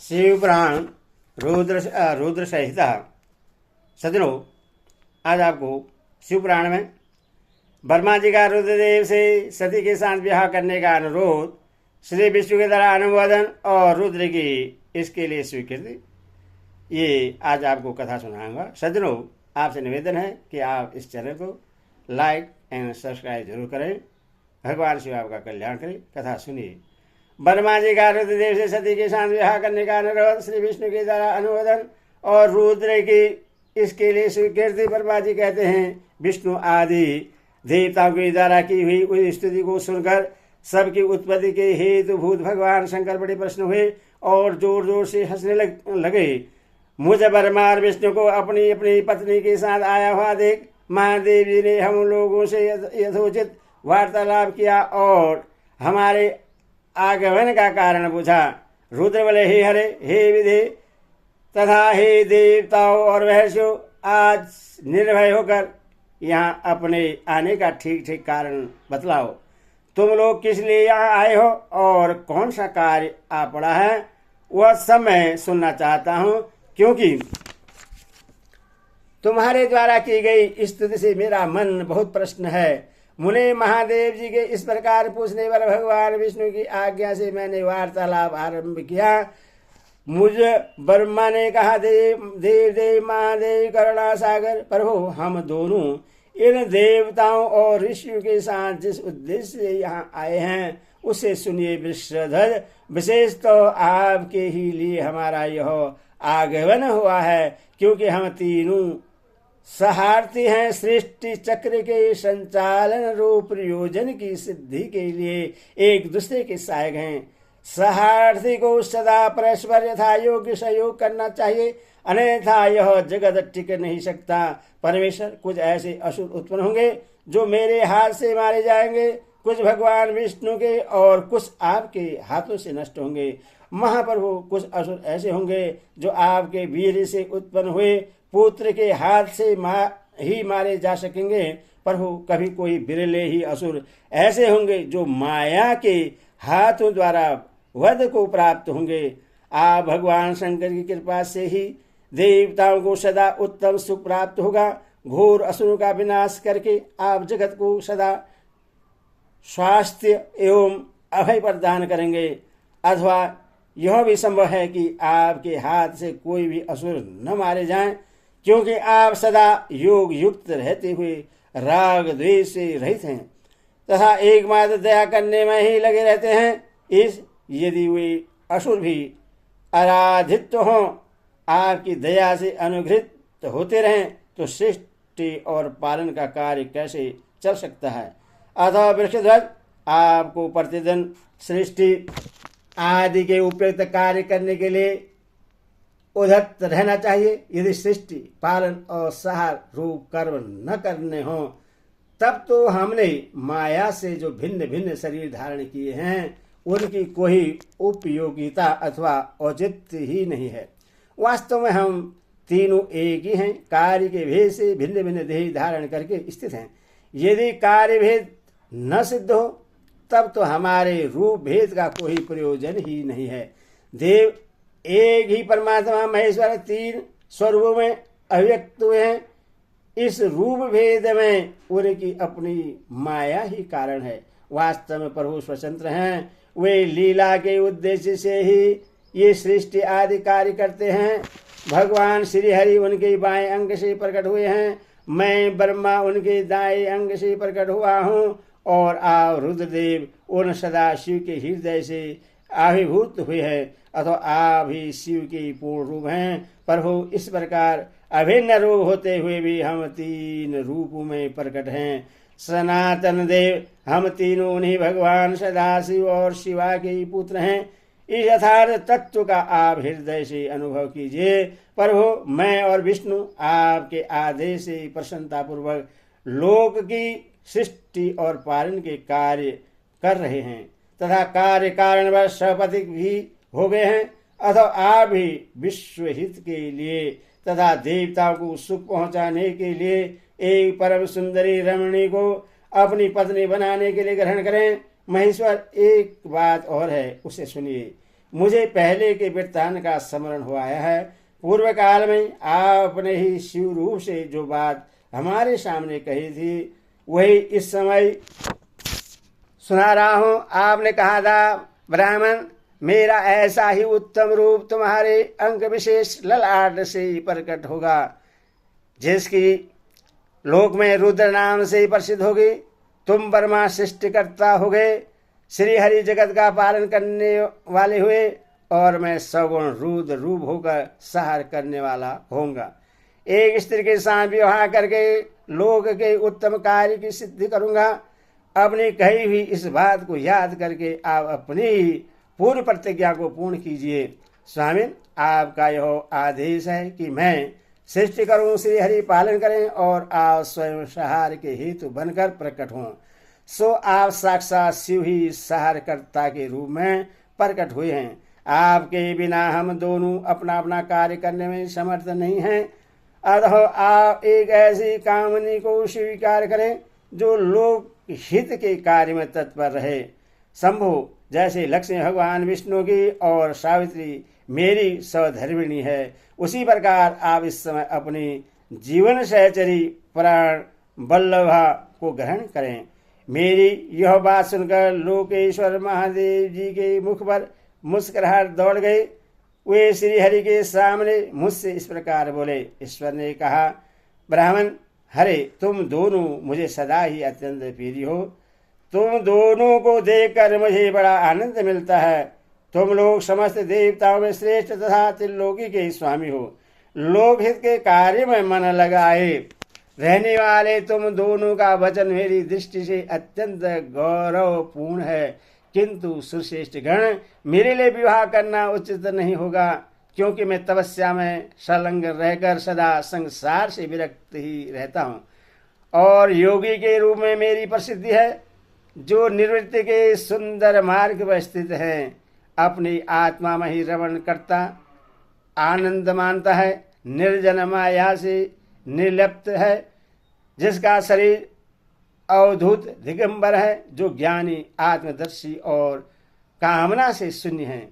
शिवपुराण रुद्र संहिता। सज्जनों, आज आपको शिवपुराण में ब्रह्मा जी का रुद्रदेव से सती के साथ विवाह करने का अनुरोध, श्री विष्णु के द्वारा अनुमोदन और रुद्र की इसके लिए स्वीकृति, ये आज आपको कथा सुनाऊंगा। सज्जनों, आपसे निवेदन है कि आप इस चैनल को लाइक एंड सब्सक्राइब जरूर करें। भगवान शिव आपका कल्याण करें। कथा सुनिए। ब्रह्मा जी का रुद्रदेव से सती के साथ विवाह करने का अनुरोध, श्री विष्णु के द्वारा अनुमोदन और रुद्र की इसके लिए स्वीकृति। ब्रह्मा जी कहते हैं, विष्णु आदि देवताओं के द्वारा की हुई उस स्तुति को सुनकर सबकी उत्पत्ति के हेतु भूत भगवान शंकर बड़े प्रसन्न हुए और जोर जोर से हंसने लगे। मुझ ब्रह्मा और विष्णु को अपनी अपनी पत्नी के साथ आया हुआ देख महादेव जी ने हम लोगों से यथोचित वार्तालाप किया और हमारे आगमन का कारण पूछा। रुद्र बोले, हे हरे, हे विधे तथा हे देवताओं और महर्षियों, आज निर्भय होकर यहाँ अपने आने का ठीक ठीक कारण बतलाओ। तुम लोग किस लिए यहाँ आए हो और कौन सा कार्य आ पड़ा है, वह सब मैं सुनना चाहता हूँ, क्योंकि तुम्हारे द्वारा की गई स्तुति से मेरा मन बहुत प्रसन्न है। मुने महादेव जी के इस प्रकार पूछने पर भगवान विष्णु की आज्ञा से मैंने वार्तालाप आरंभ किया। मुझ ब्रह्मा ने कहा, देव महादेव करुणा सागर प्रभु, हम दोनों इन देवताओं और ऋषियों के साथ जिस उद्देश्य से यहाँ आए हैं उसे सुनिए विश्वध्वज। विशेष तो आपके ही लिए हमारा यह आगमन हुआ है, क्योंकि हम तीनों सहार्थी हैं। सृष्टि चक्र के संचालन रूप प्रयोजन की सिद्धि के लिए एक दूसरे के सहायक हैं। सहार्थी को सदा परस्पर यथा योग्य सहयोग करना चाहिए, अन्यथा यह जगत टिक नहीं सकता। परमेश्वर, कुछ ऐसे असुर उत्पन्न होंगे जो मेरे हाथ से मारे जाएंगे, कुछ भगवान विष्णु के और कुछ आपके हाथों से नष्ट होंगे। महाप्रभु, कुछ असुर ऐसे होंगे जो आपके वीर से उत्पन्न हुए पुत्र के हाथ से ही मारे जा सकेंगे। प्रभु, कभी कोई बिरले ही असुर ऐसे होंगे जो माया के हाथों द्वारा वध को प्राप्त होंगे। आप भगवान शंकर की कृपा से ही देवताओं को सदा उत्तम सुख प्राप्त होगा। घोर असुरों का विनाश करके आप जगत को सदा स्वास्थ्य एवं अभय प्रदान करेंगे। अथवा यह भी संभव है कि आपके हाथ से कोई भी असुर न मारे जाएं, क्योंकि आप सदा योग युक्त रहते हुए राग द्वेष से रहित हैं तथा एकमात्र दया करने में ही लगे रहते हैं। यदि वे असुर भी आराधित हों, आपकी दया से अनुगृहित होते रहें, तो सृष्टि और पालन का कार्य कैसे चल सकता है। अतः वृषध्वज, आपको प्रतिदिन सृष्टि आदि के उपयुक्त कार्य करने के लिए उद्यत रहना चाहिए। यदि सृष्टि पालन और सहार रूप कर्म न करने हो, तब तो हमने माया से जो भिन्न भिन्न शरीर धारण किए हैं उनकी कोई उपयोगिता अथवा औचित्य ही नहीं है। वास्तव में हम तीनों एक ही हैं, कार्य के भेद से भिन्न भिन्न देह धारण करके स्थित हैं। यदि कार्य भेद न सिद्ध हो, तब तो हमारे रूप भेद का कोई प्रयोजन ही नहीं है। देव एक ही परमात्मा महेश्वर तीन स्वरूपों में अभिव्यक्त हुए हैं। इस रूप भेद में उनकी अपनी माया ही कारण है। वास्तव में प्रभु स्वतंत्र हैं। वे लीला के उद्देश्य से ही ये सृष्टि आदि कार्य करते हैं। भगवान श्री हरि उनके बाएं अंग से प्रकट हुए हैं। मैं ब्रह्मा उनके दाएं अंग से प्रकट हुआ हूँ और आप रुद्रदेव उन सदाशिव के हृदय से आविर्भूत हुए हैं। अथवा आप ही शिव के पूर्ण रूप हैं। प्रभु, इस प्रकार अभिन्न रूप होते हुए भी हम तीन रूपों में प्रकट हैं। सनातन देव, हम तीनों उन्हीं भगवान सदाशिव और शिवा के ही पुत्र हैं। इस यथार्थ तत्व का आप हृदय से अनुभव कीजिए। प्रभु, मैं और विष्णु आपके आदेश से प्रसन्नता पूर्वक लोक की सृष्टि और पालन के कार्य कर रहे हैं तथा कार्य कारणवश सपति भी हो गए हैं। अथवा आप भी विश्व हित के लिए तथा देवताओं को सुख पहुंचाने के लिए एक परम सुंदरी रमणी को अपनी पत्नी बनाने के लिए ग्रहण करें। महेश्वर, एक बात और है, उसे सुनिए। मुझे पहले के वृत्तांत का स्मरण हुआ है। पूर्व काल में आपने ही शिव रूप से जो बात हमारे सामने कही थी वही इस समय सुना रहा हूं। आपने कहा था, ब्राह्मण, मेरा ऐसा ही उत्तम रूप तुम्हारे अंक विशेष ललाट से ही प्रकट होगा, जिसकी लोक में रुद्र नाम से ही प्रसिद्ध होगी। तुम ब्रह्मा सृष्टिकर्ता हो गए, श्री हरि जगत का पालन करने वाले हुए, और मैं सगुण रुद्र रूप होकर सहार करने वाला होऊंगा। एक स्त्री के साथ विवाह करके लोक के उत्तम कार्य की सिद्धि करूंगा। अपनी कही हुई इस बात को याद करके आप अपनी ही पूर्व प्रतिज्ञा को पूर्ण कीजिए। स्वामी, आपका यह आदेश है कि मैं सृष्टि करूं, श्री हरि पालन करें, और आप स्वयं सहार के हेतु बनकर प्रकट हों। सो आप साक्षात शिव ही सहारकर्ता के रूप में प्रकट हुए हैं। आपके बिना हम दोनों अपना अपना कार्य करने में समर्थ नहीं हैं। अतः आप एक ऐसी कामनी को स्वीकार करें जो लोक हित के कार्य में तत्पर रहे। शंभु, जैसे लक्ष्मी भगवान विष्णु की और सावित्री मेरी सधर्मिणी है, उसी प्रकार आप इस समय अपनी जीवन सहचरी प्राण वल्लभा को ग्रहण करें। मेरी यह बात सुनकर लोकेश्वर महादेव जी के मुख पर मुस्कुराहट दौड़ गई। वे श्री हरि के सामने मुझसे इस प्रकार बोले। ईश्वर ने कहा, ब्राह्मण, हरे, तुम दोनों मुझे सदा ही अत्यंत प्रिय हो। तुम दोनों को देखकर मुझे बड़ा आनंद मिलता है। तुम लोग समस्त देवताओं में श्रेष्ठ तथा त्रिलोकी के स्वामी हो। लोकहित के कार्य में मन लगाए रहने वाले तुम दोनों का वचन मेरी दृष्टि से अत्यंत गौरवपूर्ण है, किंतु सुश्रेष्ठ गण, मेरे लिए विवाह करना उचित नहीं होगा, क्योंकि मैं तपस्या में संलग्न रहकर सदा संसार से विरक्त ही रहता हूँ, और योगी के रूप में मेरी प्रसिद्धि है, जो निवृत्ति के सुंदर मार्ग पर स्थित हैं। अपनी आत्मा में ही रमण करता आनंद मानता है, निर्जन माया से निर्लिप्त है, जिसका शरीर अवधूत दिगंबर है, जो ज्ञानी आत्मदर्शी और कामना से शून्य है,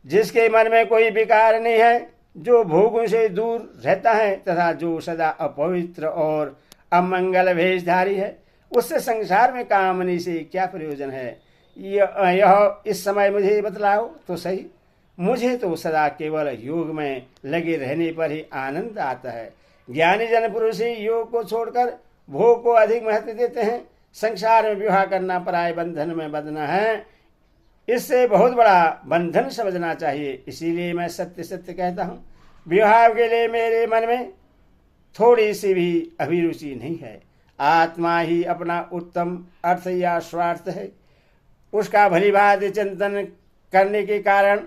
जिसके मन में कोई विकार नहीं है, जो भोगों से दूर रहता है तथा जो सदा अपवित्र और अमंगल भेषधारी है, उससे संसार में कामनी से क्या प्रयोजन है। यह इस समय मुझे बतलाओ तो सही। मुझे तो सदा केवल योग में लगे रहने पर ही आनंद आता है। ज्ञानी जन पुरुष ही योग को छोड़कर भोग को अधिक महत्व देते हैं। संसार में विवाह करना पराय बंधन में बंधना है, इससे बहुत बड़ा बंधन समझना चाहिए। इसीलिए मैं सत्य सत्य कहता हूँ, विवाह के लिए मेरे मन में थोड़ी सी भी अभिरुचि नहीं है। आत्मा ही अपना उत्तम अर्थ या स्वार्थ है। उसका भलीभांति चिंतन करने के कारण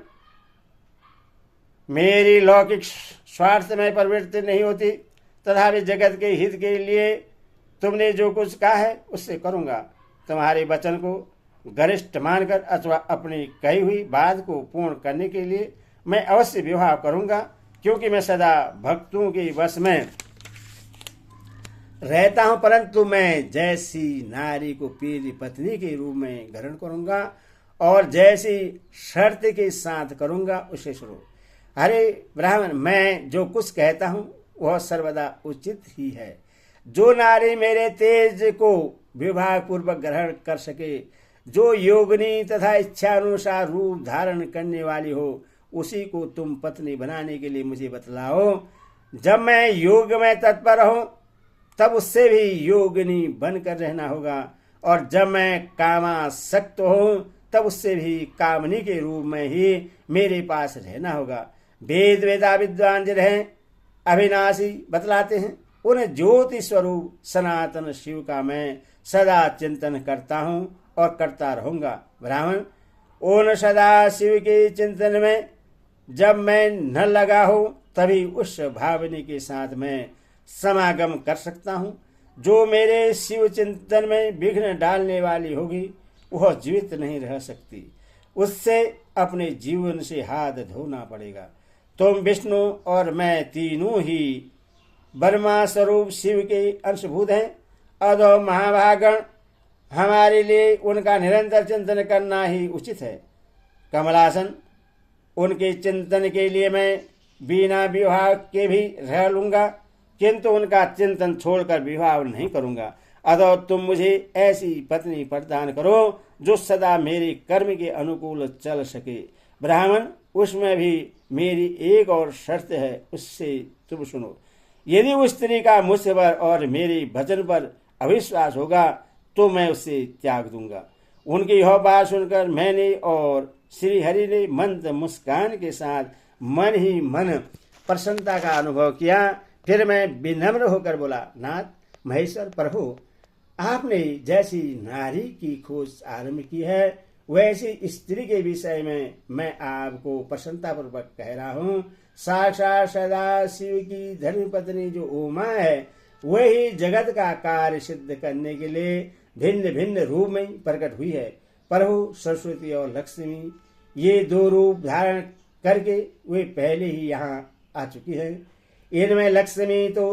मेरी लौकिक स्वार्थ में प्रवृत्ति नहीं होती, तथा भी जगत के हित के लिए तुमने जो कुछ कहा है उससे करूँगा। तुम्हारे वचन को गरिष्ठ मानकर अथवा अपनी कही हुई बात को पूर्ण करने के लिए मैं अवश्य विवाह करूँगा, क्योंकि मैं सदा भक्तों के वश में रहता हूँ, परंतु मैं जैसी नारी को प्रिय पत्नी के रूप में ग्रहण करूँगा और जैसी शर्त के साथ करूँगा उसे सुनो। अरे ब्राह्मण, मैं जो कुछ कहता हूँ वह सर्वदा उचित ही है। जो नारी मेरे तेज को विवाह पूर्वक ग्रहण कर सके, जो योगिनी तथा इच्छानुसार रूप धारण करने वाली हो, उसी को तुम पत्नी बनाने के लिए मुझे बतलाओ। जब मैं योग में तत्पर हूँ तब उससे भी योगिनी बनकर रहना होगा, और जब मैं कामासक्त हूँ तब उससे भी कामनी के रूप में ही मेरे पास रहना होगा। वेद वेदा विद्वान जो हैं अविनाशी बतलाते हैं, उन ज्योति स्वरूप सनातन शिव का मैं सदा चिंतन करता हूँ और करता रहूँगा। ब्राह्मण, उन सदा शिव के चिंतन में जब मैं न लगा हो तभी उस भावनी के साथ मैं समागम कर सकता हूँ। जो मेरे शिव चिंतन में विघ्न डालने वाली होगी वह जीवित नहीं रह सकती, उससे अपने जीवन से हाथ धोना पड़ेगा। तुम विष्णु और मैं तीनों ही ब्रह्मा स्वरूप शिव के अंशभूत हैं। अधो महाभागण, हमारे लिए उनका निरंतर चिंतन करना ही उचित है। कमलासन, उनके चिंतन के लिए मैं बिना विवाह के भी रह लूंगा, किंतु उनका चिंतन छोड़कर विवाह नहीं करूंगा। अतः तुम मुझे ऐसी पत्नी प्रदान करो जो सदा मेरे कर्म के अनुकूल चल सके। ब्राह्मण, उसमें भी मेरी एक और शर्त है, उससे तुम सुनो। यदि उस स्त्री का मुझ पर और मेरे वचन पर अविश्वास होगा तो मैं उसे त्याग दूंगा। उनकी यह बात सुनकर मैंने और श्री हरि ने मंद मुस्कान के साथ मन ही मन प्रसन्नता का अनुभव किया। फिर मैं विनम्र होकर बोला, नाथ महेश्वर प्रभु, आपने जैसी नारी की खोज आरंभ की है वैसी स्त्री के विषय में मैं आपको प्रसन्नतापूर्वक कह रहा हूँ। साक्षात सदा शिव की धर्मपत्नी जो उमा है वही जगत का कार्य सिद्ध करने के लिए भिन्न भिन्न रूप में प्रकट हुई है। प्रभु सरस्वती और लक्ष्मी ये दो रूप धारण करके वे पहले ही यहाँ आ चुकी है। इनमें लक्ष्मी तो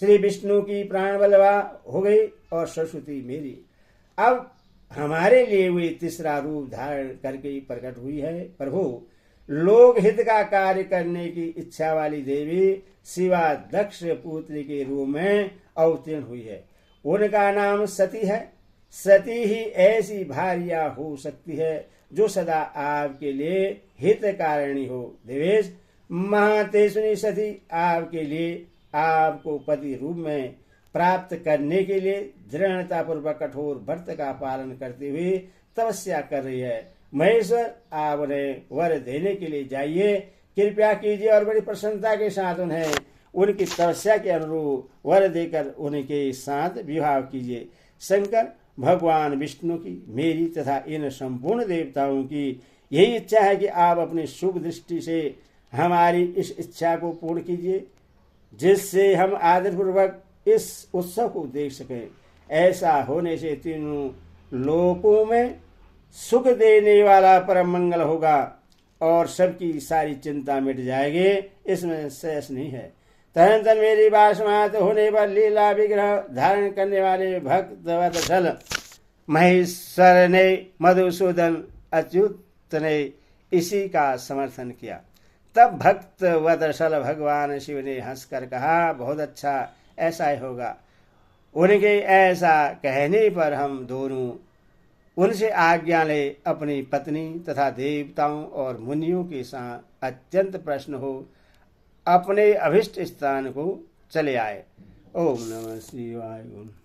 श्री विष्णु की प्राण बलवा हो गई और सरस्वती मेरी। अब हमारे लिए वे तीसरा रूप धारण करके प्रकट हुई है। प्रभु, लोक हित का कार्य करने की इच्छा वाली देवी शिवा दक्ष पुत्री के रूप में अवतीर्ण हुई है। उनका नाम सती है। सती ही ऐसी भार्या हो सकती है जो सदा आपके लिए हितकारिणी हो। देवेश, महातेजस्विनी सती आपके लिए आपको पति रूप में प्राप्त करने के लिए दृढ़तापूर्वक कठोर व्रत का पालन करते हुए तपस्या कर रही है। महेश्वर, आप उन्हें वर देने के लिए जाइए, कृपया कीजिए और बड़ी प्रसन्नता के साथ उन्हें उनकी तपस्या के अनुरूप वर देकर उनके साथ विवाह कीजिए। शंकर भगवान विष्णु की, मेरी तथा इन संपूर्ण देवताओं की यही इच्छा है कि आप अपनी शुभ दृष्टि से हमारी इस इच्छा को पूर्ण कीजिए, जिससे हम आदरपूर्वक इस उत्सव को देख सकें। ऐसा होने से तीनों लोकों में सुख देने वाला परम मंगल होगा और सबकी सारी चिंता मिट जाएगी, इसमें शेष नहीं है। तदनंतर मेरी बात समाप्त होने पर लीला विग्रह धारण करने वाले भक्त वत्सल महेश्वर ने मधुसूदन अच्युत ने इसी का समर्थन किया। तब भक्त वत्सल भगवान शिव ने हंसकर कहा, बहुत अच्छा, ऐसा ही होगा। उनके ऐसा कहने पर हम दोनों उनसे आज्ञा ले अपनी पत्नी तथा देवताओं और मुनियों के साथ अत्यंत प्रसन्न हो अपने अभिष्ट स्थान को चले आए। ओम नमः शिवाय।